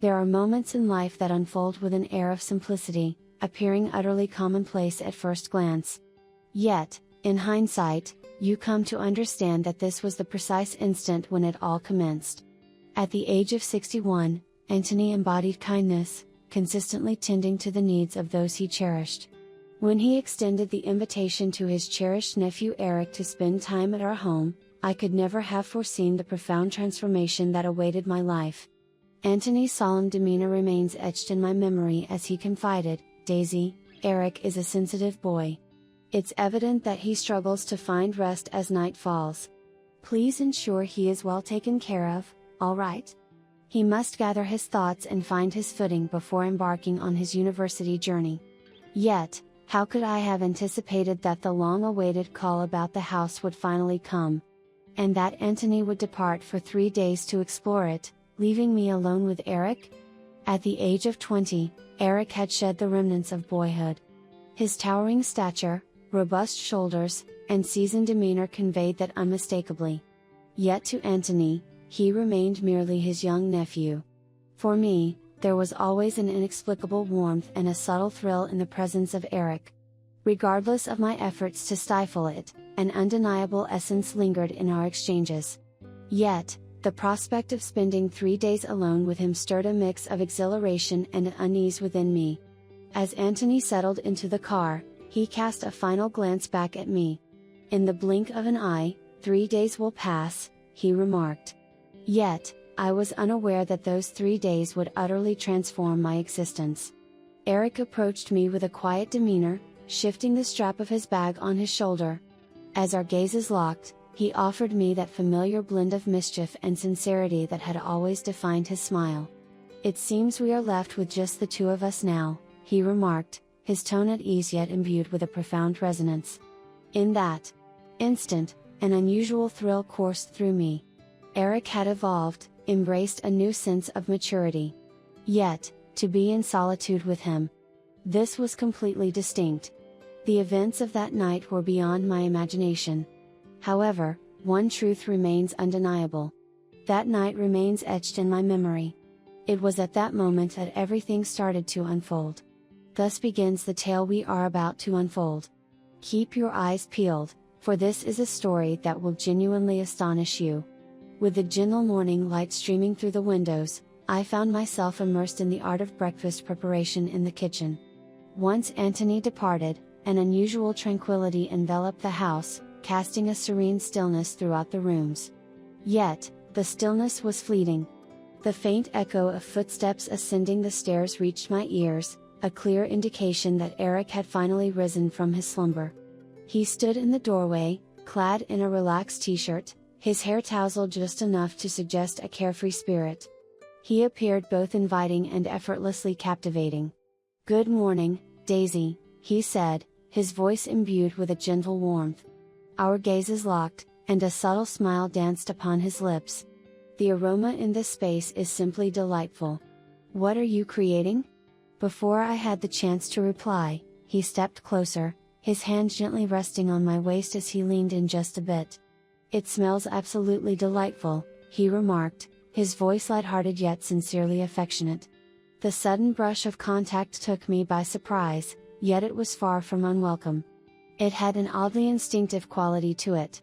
There are moments in life that unfold with an air of simplicity, appearing utterly commonplace at first glance. Yet, in hindsight, you come to understand that this was the precise instant when it all commenced. At the age of 61, Anthony embodied kindness, consistently tending to the needs of those he cherished. When he extended the invitation to his cherished nephew Eric to spend time at our home, I could never have foreseen the profound transformation that awaited my life. Anthony's solemn demeanor remains etched in my memory as he confided, "Daisy, Eric is a sensitive boy. It's evident that he struggles to find rest as night falls. Please ensure he is well taken care of, all right? He must gather his thoughts and find his footing before embarking on his university journey." Yet, how could I have anticipated that the long-awaited call about the house would finally come? And that Anthony would depart for 3 days to explore it, leaving me alone with Eric? At the age of 20, Eric had shed the remnants of boyhood. His towering stature, robust shoulders, and seasoned demeanor conveyed that unmistakably. Yet to Anthony, he remained merely his young nephew. For me, there was always an inexplicable warmth and a subtle thrill in the presence of Eric. Regardless of my efforts to stifle it, an undeniable essence lingered in our exchanges. Yet, the prospect of spending 3 days alone with him stirred a mix of exhilaration and unease within me. As Anthony settled into the car, he cast a final glance back at me. "In the blink of an eye, 3 days will pass," he remarked. Yet, I was unaware that those 3 days would utterly transform my existence. Eric approached me with a quiet demeanor, shifting the strap of his bag on his shoulder. As our gazes locked, he offered me that familiar blend of mischief and sincerity that had always defined his smile. "It seems we are left with just the two of us now," he remarked, his tone at ease yet imbued with a profound resonance. In that instant, an unusual thrill coursed through me. Eric had evolved, embraced a new sense of maturity. Yet, to be in solitude with him, this was completely distinct. The events of that night were beyond my imagination. However, one truth remains undeniable. That night remains etched in my memory. It was at that moment that everything started to unfold. Thus begins the tale we are about to unfold. Keep your eyes peeled, for this is a story that will genuinely astonish you. With the gentle morning light streaming through the windows, I found myself immersed in the art of breakfast preparation in the kitchen. Once Anthony departed, an unusual tranquility enveloped the house, casting a serene stillness throughout the rooms. Yet, the stillness was fleeting. The faint echo of footsteps ascending the stairs reached my ears, a clear indication that Eric had finally risen from his slumber. He stood in the doorway, clad in a relaxed t-shirt, his hair tousled just enough to suggest a carefree spirit. He appeared both inviting and effortlessly captivating. "Good morning, Daisy," he said, his voice imbued with a gentle warmth. Our gazes locked, and a subtle smile danced upon his lips. "The aroma in this space is simply delightful. What are you creating?" Before I had the chance to reply, he stepped closer, his hand gently resting on my waist as he leaned in just a bit. "It smells absolutely delightful," he remarked, his voice lighthearted yet sincerely affectionate. The sudden brush of contact took me by surprise, yet it was far from unwelcome. It had an oddly instinctive quality to it.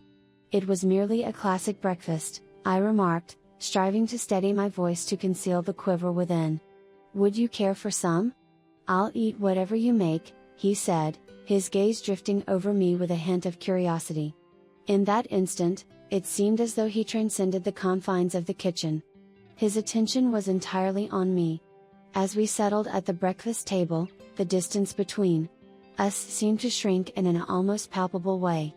"It was merely a classic breakfast," I remarked, striving to steady my voice to conceal the quiver within. "Would you care for some?" "I'll eat whatever you make," he said, his gaze drifting over me with a hint of curiosity. In that instant, it seemed as though he transcended the confines of the kitchen. His attention was entirely on me. As we settled at the breakfast table, the distance between us seemed to shrink in an almost palpable way.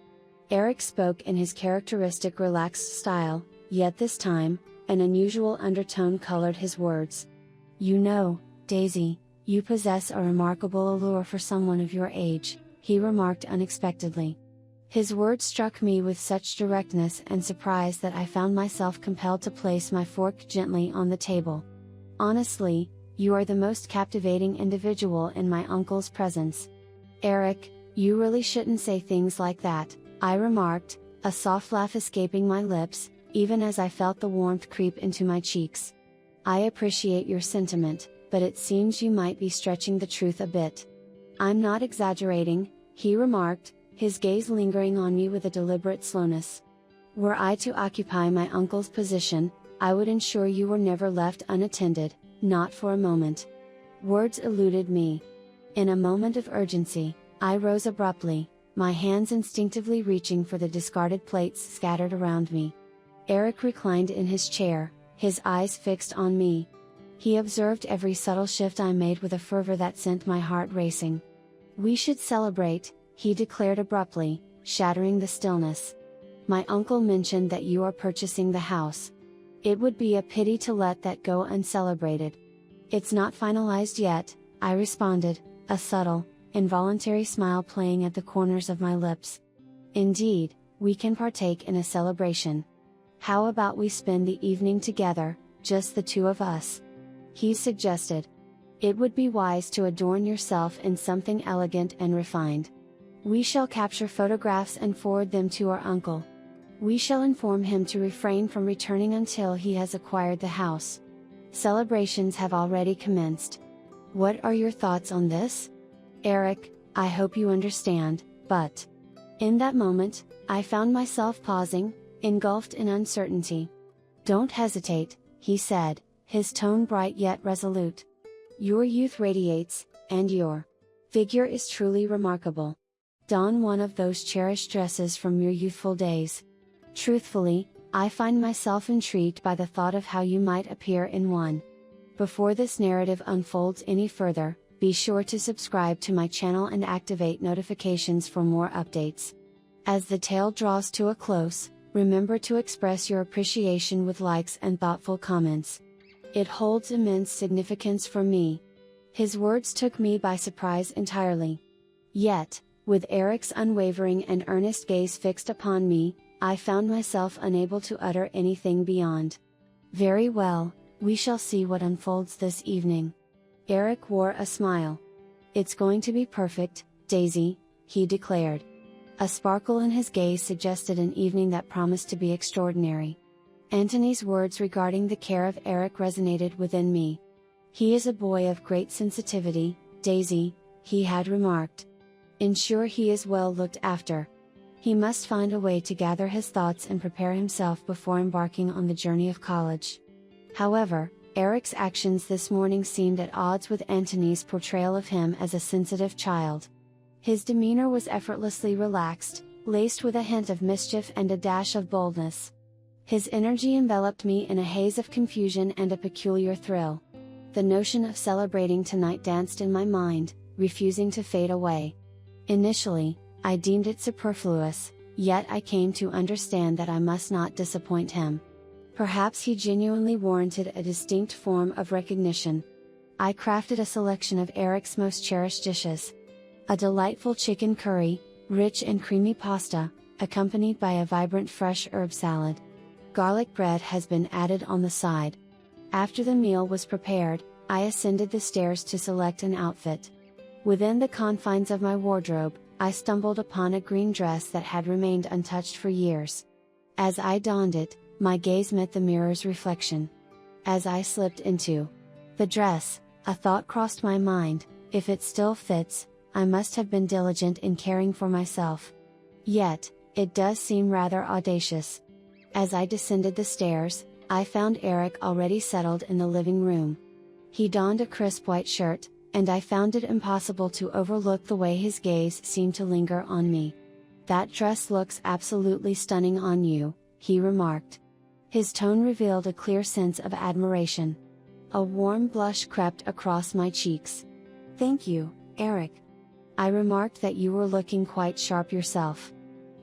Eric spoke in his characteristic relaxed style, yet this time, an unusual undertone colored his words. "You know, Daisy, you possess a remarkable allure for someone of your age," he remarked unexpectedly. His words struck me with such directness and surprise that I found myself compelled to place my fork gently on the table. "Honestly, you are the most captivating individual in my uncle's presence." "Eric, you really shouldn't say things like that," I remarked, a soft laugh escaping my lips, even as I felt the warmth creep into my cheeks. I appreciate your sentiment, but it seems you might be stretching the truth a bit. I'm not exaggerating, he remarked, his gaze lingering on me with a deliberate slowness. Were I to occupy my uncle's position, I would ensure you were never left unattended, not for a moment. Words eluded me. In a moment of urgency, I rose abruptly, my hands instinctively reaching for the discarded plates scattered around me. Eric reclined in his chair, his eyes fixed on me. He observed every subtle shift I made with a fervor that sent my heart racing. We should celebrate, he declared abruptly, shattering the stillness. My uncle mentioned that you are purchasing the house. It would be a pity to let that go uncelebrated. It's not finalized yet, I responded, a subtle, involuntary smile playing at the corners of my lips. Indeed, we can partake in a celebration. How about we spend the evening together, just the two of us? He suggested. It would be wise to adorn yourself in something elegant and refined. We shall capture photographs and forward them to our uncle. We shall inform him to refrain from returning until he has acquired the house. Celebrations have already commenced. What are your thoughts on this? Eric, I hope you understand, but... In that moment, I found myself pausing, engulfed in uncertainty. Don't hesitate, he said, his tone bright yet resolute. Your youth radiates, and your figure is truly remarkable. Don one of those cherished dresses from your youthful days. Truthfully, I find myself intrigued by the thought of how you might appear in one. Before this narrative unfolds any further, be sure to subscribe to my channel and activate notifications for more updates. As the tale draws to a close, remember to express your appreciation with likes and thoughtful comments. It holds immense significance for me. His words took me by surprise entirely. Yet, with Eric's unwavering and earnest gaze fixed upon me, I found myself unable to utter anything beyond. Very well, we shall see what unfolds this evening. Eric wore a smile. It's going to be perfect, Daisy, he declared. A sparkle in his gaze suggested an evening that promised to be extraordinary. Antony's words regarding the care of Eric resonated within me. He is a boy of great sensitivity, Daisy, he had remarked. Ensure he is well looked after. He must find a way to gather his thoughts and prepare himself before embarking on the journey of college. However, Eric's actions this morning seemed at odds with Antony's portrayal of him as a sensitive child. His demeanor was effortlessly relaxed, laced with a hint of mischief and a dash of boldness. His energy enveloped me in a haze of confusion and a peculiar thrill. The notion of celebrating tonight danced in my mind, refusing to fade away. Initially, I deemed it superfluous, yet I came to understand that I must not disappoint him. Perhaps he genuinely warranted a distinct form of recognition. I crafted a selection of Eric's most cherished dishes. A delightful chicken curry, rich and creamy pasta, accompanied by a vibrant fresh herb salad. Garlic bread has been added on the side. After the meal was prepared, I ascended the stairs to select an outfit. Within the confines of my wardrobe, I stumbled upon a green dress that had remained untouched for years. As I donned it, my gaze met the mirror's reflection. As I slipped into the dress, a thought crossed my mind: if it still fits, I must have been diligent in caring for myself. Yet, it does seem rather audacious. As I descended the stairs, I found Eric already settled in the living room. He donned a crisp white shirt, and I found it impossible to overlook the way his gaze seemed to linger on me. "That dress looks absolutely stunning on you," he remarked. His tone revealed a clear sense of admiration. A warm blush crept across my cheeks. "Thank you, Eric. I remarked that you were looking quite sharp yourself."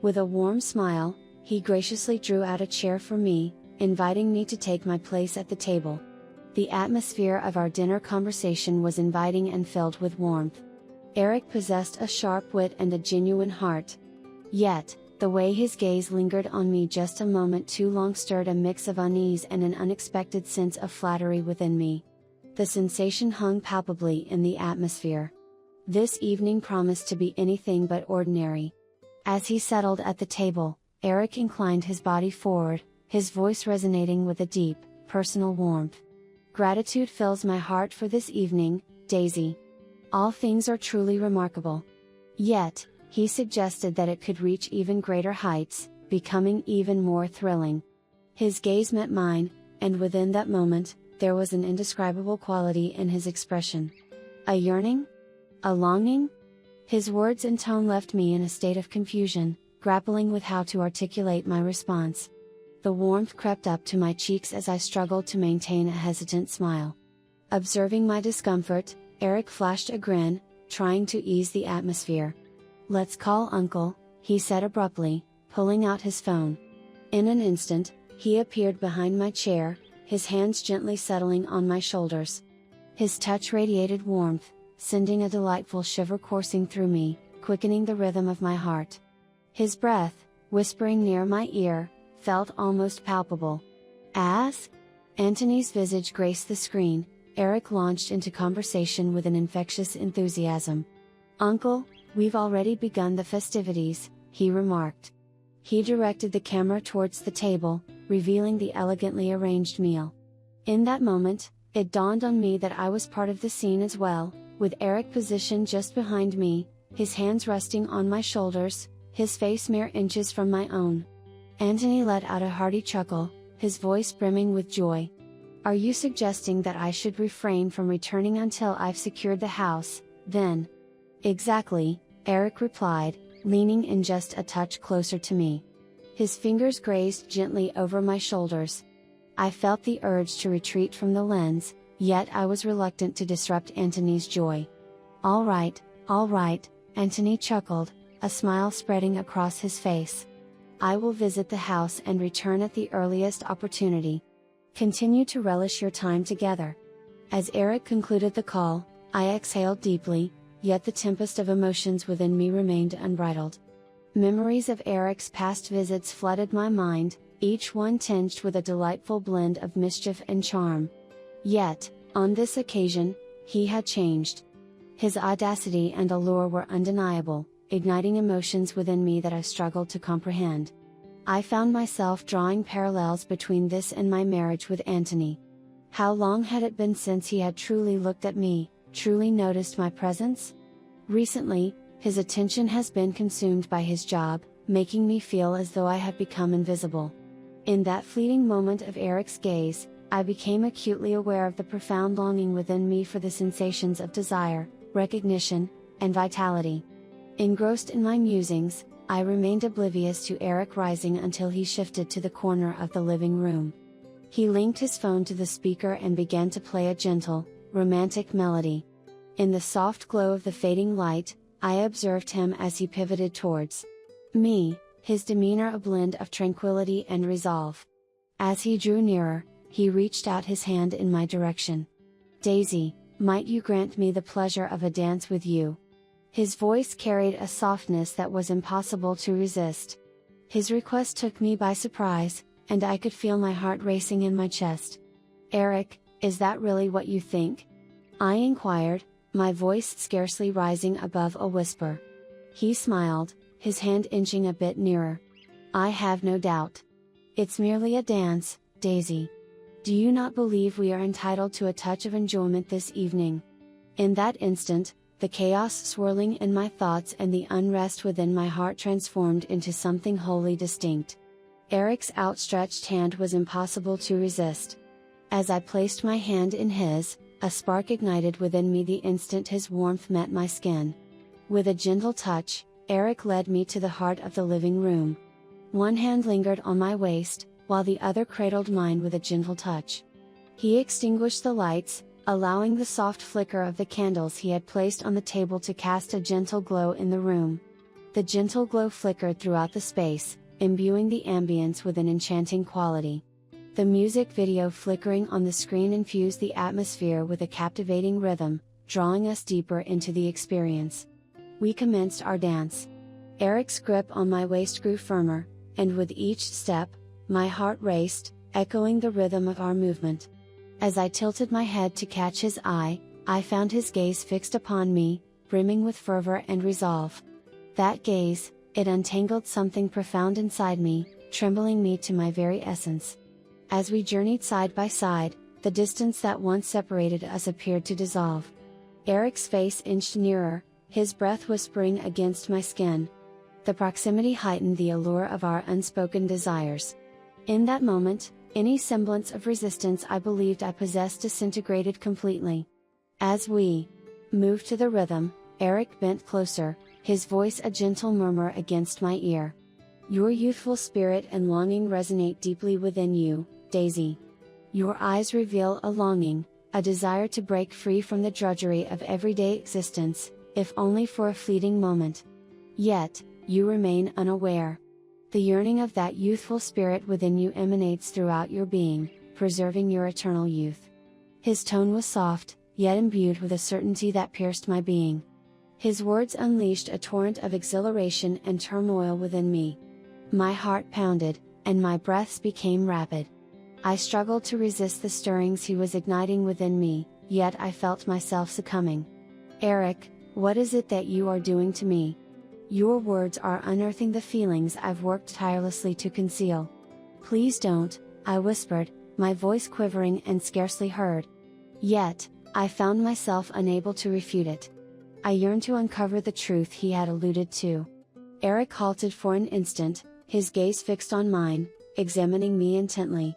With a warm smile, he graciously drew out a chair for me, inviting me to take my place at the table. The atmosphere of our dinner conversation was inviting and filled with warmth. Eric possessed a sharp wit and a genuine heart. Yet, the way his gaze lingered on me just a moment too long stirred a mix of unease and an unexpected sense of flattery within me. The sensation hung palpably in the atmosphere. This evening promised to be anything but ordinary. As he settled at the table, Eric inclined his body forward, his voice resonating with a deep, personal warmth. Gratitude fills my heart for this evening, Daisy. All things are truly remarkable. Yet, he suggested that it could reach even greater heights, becoming even more thrilling. His gaze met mine, and within that moment, there was an indescribable quality in his expression. A yearning? A longing? His words and tone left me in a state of confusion, grappling with how to articulate my response. The warmth crept up to my cheeks as I struggled to maintain a hesitant smile. Observing my discomfort, Eric flashed a grin, trying to ease the atmosphere. "Let's call Uncle," he said abruptly, pulling out his phone. In an instant, he appeared behind my chair, his hands gently settling on my shoulders. His touch radiated warmth, sending a delightful shiver coursing through me, quickening the rhythm of my heart. His breath, whispering near my ear, felt almost palpable. As Antony's visage graced the screen, Eric launched into conversation with an infectious enthusiasm. "Uncle, we've already begun the festivities," he remarked. He directed the camera towards the table, revealing the elegantly arranged meal. In that moment, it dawned on me that I was part of the scene as well, with Eric positioned just behind me, his hands resting on my shoulders, his face mere inches from my own. Antony let out a hearty chuckle, his voice brimming with joy. "Are you suggesting that I should refrain from returning until I've secured the house, then?" "Exactly," Eric replied, leaning in just a touch closer to me. His fingers grazed gently over my shoulders. I felt the urge to retreat from the lens, yet I was reluctant to disrupt Antony's joy. All right," Antony chuckled, a smile spreading across his face. "I will visit the house and return at the earliest opportunity. Continue to relish your time together." As Eric concluded the call, I exhaled deeply, yet the tempest of emotions within me remained unbridled. Memories of Eric's past visits flooded my mind, each one tinged with a delightful blend of mischief and charm. Yet, on this occasion, he had changed. His audacity and allure were undeniable, igniting emotions within me that I struggled to comprehend. I found myself drawing parallels between this and my marriage with Antony. How long had it been since he had truly looked at me, truly noticed my presence? Recently, his attention has been consumed by his job, making me feel as though I have become invisible. In that fleeting moment of Eric's gaze, I became acutely aware of the profound longing within me for the sensations of desire, recognition, and vitality. Engrossed in my musings, I remained oblivious to Eric rising until he shifted to the corner of the living room. He linked his phone to the speaker and began to play a gentle, romantic melody. In the soft glow of the fading light, I observed him as he pivoted towards me, his demeanor a blend of tranquility and resolve. As he drew nearer, he reached out his hand in my direction. "Daisy, might you grant me the pleasure of a dance with you?" His voice carried a softness that was impossible to resist. His request took me by surprise, and I could feel my heart racing in my chest. "Eric, is that really what you think?" I inquired, my voice scarcely rising above a whisper. He smiled, his hand inching a bit nearer. "I have no doubt. It's merely a dance, Daisy. Do you not believe we are entitled to a touch of enjoyment this evening?" In that instant, the chaos swirling in my thoughts and the unrest within my heart transformed into something wholly distinct. Eric's outstretched hand was impossible to resist. As I placed my hand in his, a spark ignited within me the instant his warmth met my skin. With a gentle touch, Eric led me to the heart of the living room. One hand lingered on my waist, while the other cradled mine with a gentle touch. He extinguished the lights, allowing the soft flicker of the candles he had placed on the table to cast a gentle glow in the room. The gentle glow flickered throughout the space, imbuing the ambience with an enchanting quality. The music video flickering on the screen infused the atmosphere with a captivating rhythm, drawing us deeper into the experience. We commenced our dance. Eric's grip on my waist grew firmer, and with each step, my heart raced, echoing the rhythm of our movement. As I tilted my head to catch his eye, I found his gaze fixed upon me, brimming with fervor and resolve. That gaze, it untangled something profound inside me, trembling me to my very essence. As we journeyed side by side, the distance that once separated us appeared to dissolve. Eric's face inched nearer, his breath whispering against my skin. The proximity heightened the allure of our unspoken desires. In that moment, any semblance of resistance I believed I possessed disintegrated completely. As we moved to the rhythm, Eric bent closer, his voice a gentle murmur against my ear. "Your youthful spirit and longing resonate deeply within you, Daisy. Your eyes reveal a longing, a desire to break free from the drudgery of everyday existence, if only for a fleeting moment. Yet, you remain unaware. The yearning of that youthful spirit within you emanates throughout your being, preserving your eternal youth." His tone was soft, yet imbued with a certainty that pierced my being. His words unleashed a torrent of exhilaration and turmoil within me. My heart pounded, and my breaths became rapid. I struggled to resist the stirrings he was igniting within me, yet I felt myself succumbing. "Eric, what is it that you are doing to me? Your words are unearthing the feelings I've worked tirelessly to conceal." "Please don't," I whispered, my voice quivering and scarcely heard. Yet, I found myself unable to refute it. I yearned to uncover the truth he had alluded to. Eric halted for an instant, his gaze fixed on mine, examining me intently.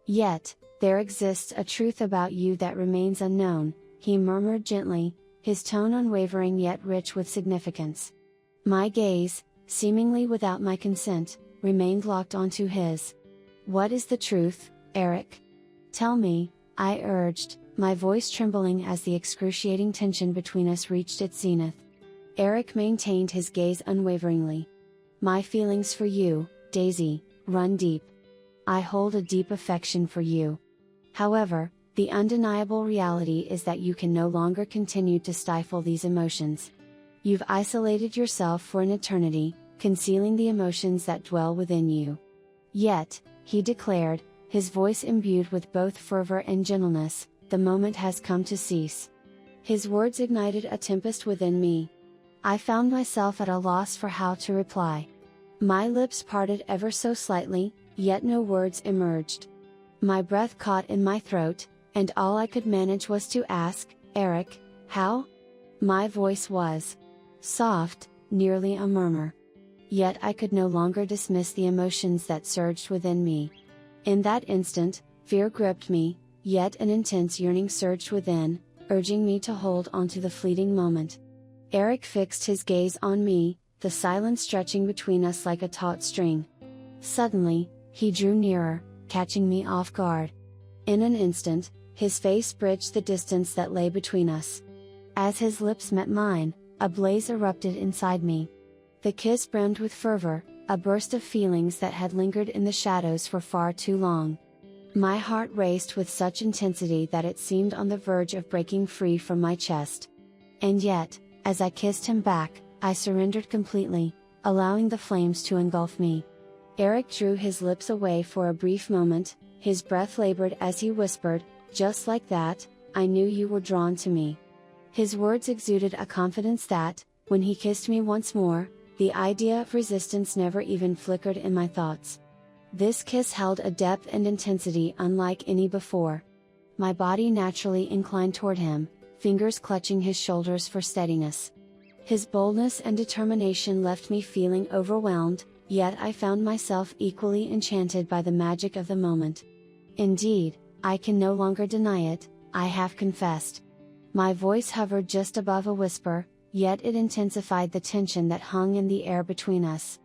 "Yet, there exists a truth about you that remains unknown," he murmured gently, his tone unwavering yet rich with significance. My gaze, seemingly without my consent, remained locked onto his. "What is the truth, Eric? Tell me," I urged, my voice trembling as the excruciating tension between us reached its zenith. Eric maintained his gaze unwaveringly. "My feelings for you, Daisy, run deep. I hold a deep affection for you. However, the undeniable reality is that you can no longer continue to stifle these emotions. You've isolated yourself for an eternity, concealing the emotions that dwell within you. Yet," he declared, his voice imbued with both fervor and gentleness, "the moment has come to cease." His words ignited a tempest within me. I found myself at a loss for how to reply. My lips parted ever so slightly, yet no words emerged. My breath caught in my throat, and all I could manage was to ask, "Eric, how?" My voice was soft, nearly a murmur. Yet I could no longer dismiss the emotions that surged within me. In that instant, fear gripped me, yet an intense yearning surged within, urging me to hold on to the fleeting moment. Eric fixed his gaze on me, the silence stretching between us like a taut string. Suddenly, he drew nearer, catching me off guard. In an instant, his face bridged the distance that lay between us. As his lips met mine, a blaze erupted inside me. The kiss brimmed with fervor, a burst of feelings that had lingered in the shadows for far too long. My heart raced with such intensity that it seemed on the verge of breaking free from my chest. And yet, as I kissed him back, I surrendered completely, allowing the flames to engulf me. Eric drew his lips away for a brief moment, his breath labored as he whispered, "Just like that, I knew you were drawn to me." His words exuded a confidence that, when he kissed me once more, the idea of resistance never even flickered in my thoughts. This kiss held a depth and intensity unlike any before. My body naturally inclined toward him, fingers clutching his shoulders for steadiness. His boldness and determination left me feeling overwhelmed, yet I found myself equally enchanted by the magic of the moment. Indeed, I can no longer deny it, I have confessed. My voice hovered just above a whisper, yet it intensified the tension that hung in the air between us.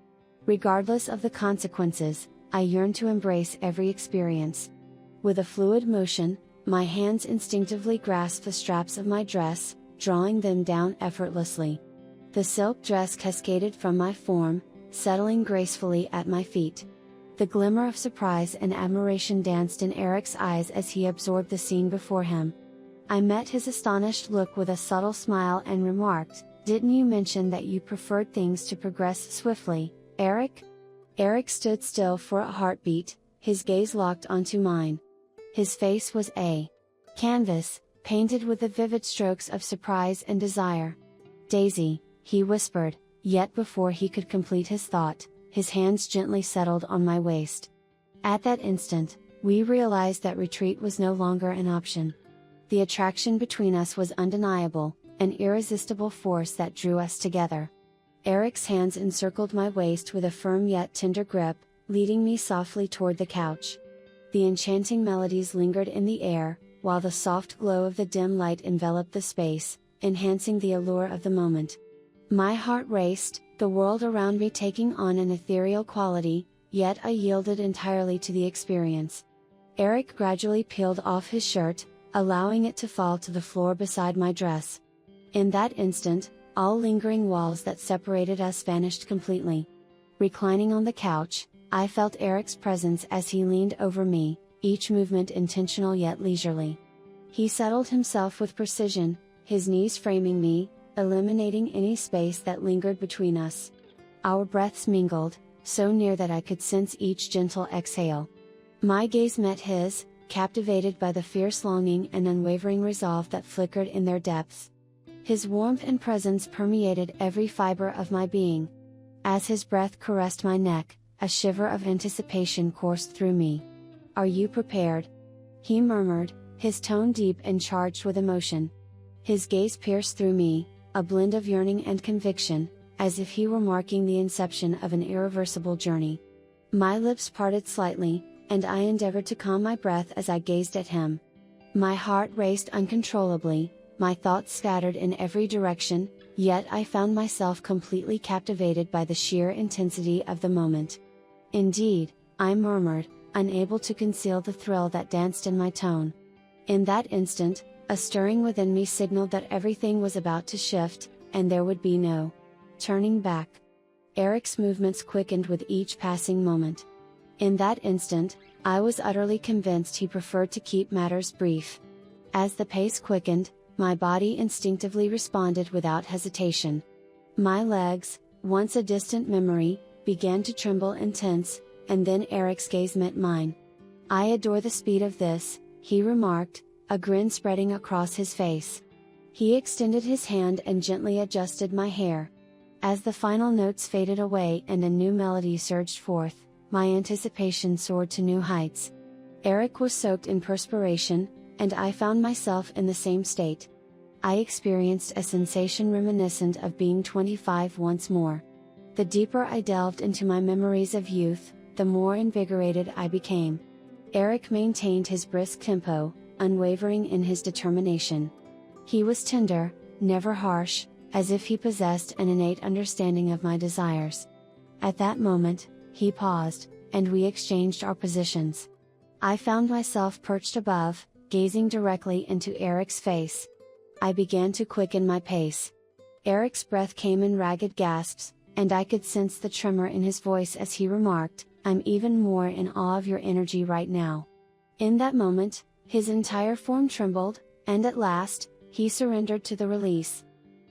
Regardless of the consequences, I yearned to embrace every experience. With a fluid motion, my hands instinctively grasped the straps of my dress, drawing them down effortlessly. The silk dress cascaded from my form, settling gracefully at my feet. The glimmer of surprise and admiration danced in Eric's eyes as he absorbed the scene before him. I met his astonished look with a subtle smile and remarked, "Didn't you mention that you preferred things to progress swiftly, Eric?" Eric stood still for a heartbeat, his gaze locked onto mine. His face was a canvas, painted with the vivid strokes of surprise and desire. "Daisy," he whispered, yet before he could complete his thought, his hands gently settled on my waist. At that instant, We realized that retreat was no longer an option. The attraction between us was undeniable, an irresistible force that drew us together. Eric's hands encircled my waist with a firm yet tender grip, leading me softly toward the couch. The enchanting melodies lingered in the air, while the soft glow of the dim light enveloped the space, enhancing the allure of the moment. My heart raced, the world around me taking on an ethereal quality, yet I yielded entirely to the experience. Eric gradually peeled off his shirt, allowing it to fall to the floor beside my dress. In that instant, all lingering walls that separated us vanished completely. Reclining on the couch, I felt Eric's presence as he leaned over me, each movement intentional yet leisurely. He settled himself with precision, his knees framing me, eliminating any space that lingered between us. Our breaths mingled, so near that I could sense each gentle exhale. My gaze met his, captivated by the fierce longing and unwavering resolve that flickered in their depths. His warmth and presence permeated every fiber of my being. As his breath caressed my neck, a shiver of anticipation coursed through me. "Are you prepared?" he murmured, his tone deep and charged with emotion. His gaze pierced through me, a blend of yearning and conviction, as if he were marking the inception of an irreversible journey. My lips parted slightly, and I endeavored to calm my breath as I gazed at him. My heart raced uncontrollably, my thoughts scattered in every direction, yet I found myself completely captivated by the sheer intensity of the moment. "Indeed," I murmured, unable to conceal the thrill that danced in my tone. In that instant, a stirring within me signaled that everything was about to shift, and there would be no turning back. Eric's movements quickened with each passing moment. In that instant, I was utterly convinced he preferred to keep matters brief. As the pace quickened, my body instinctively responded without hesitation. My legs, once a distant memory, began to tremble and tense, and then Eric's gaze met mine. "I adore the speed of this," he remarked, a grin spreading across his face. He extended his hand and gently adjusted my hair. As the final notes faded away and a new melody surged forth, my anticipation soared to new heights. Eric was soaked in perspiration, and I found myself in the same state. I experienced a sensation reminiscent of being 25 once more. The deeper I delved into my memories of youth, the more invigorated I became. Eric maintained his brisk tempo, unwavering in his determination. He was tender, never harsh, as if he possessed an innate understanding of my desires. At that moment, he paused, and we exchanged our positions. I found myself perched above, gazing directly into Eric's face. I began to quicken my pace. Eric's breath came in ragged gasps, and I could sense the tremor in his voice as he remarked, "I'm even more in awe of your energy right now." In that moment, his entire form trembled, and at last, he surrendered to the release.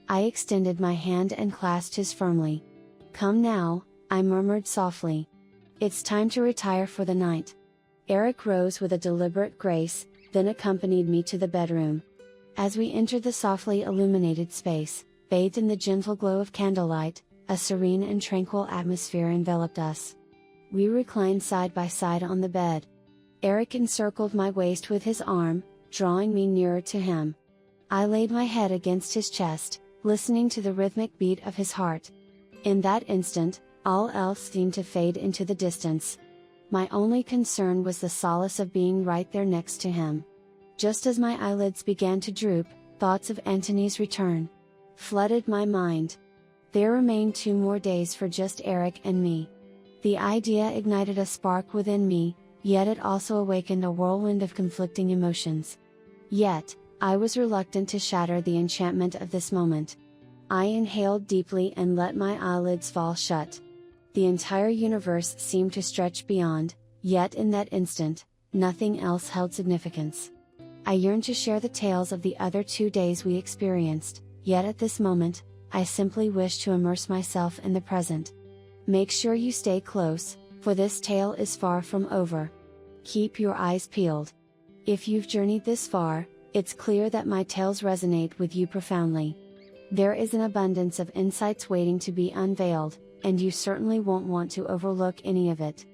I extended my hand and clasped his firmly. "Come now," I murmured softly. "It's time to retire for the night." Eric rose with a deliberate grace, then accompanied me to the bedroom. As we entered the softly illuminated space, bathed in the gentle glow of candlelight, a serene and tranquil atmosphere enveloped us. We reclined side by side on the bed. Eric encircled my waist with his arm, drawing me nearer to him. I laid my head against his chest, listening to the rhythmic beat of his heart. In that instant, all else seemed to fade into the distance. My only concern was the solace of being right there next to him. Just as my eyelids began to droop, thoughts of Antony's return flooded my mind. There remained 2 more days for just Eric and me. The idea ignited a spark within me, yet it also awakened a whirlwind of conflicting emotions. Yet, I was reluctant to shatter the enchantment of this moment. I inhaled deeply and let my eyelids fall shut. The entire universe seemed to stretch beyond, yet in that instant, nothing else held significance. I yearned to share the tales of the other 2 days we experienced, yet at this moment, I simply wish to immerse myself in the present. Make sure you stay close, for this tale is far from over. Keep your eyes peeled. If you've journeyed this far, it's clear that my tales resonate with you profoundly. There is an abundance of insights waiting to be unveiled, and you certainly won't want to overlook any of it.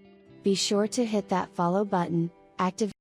Be sure to hit that follow button, active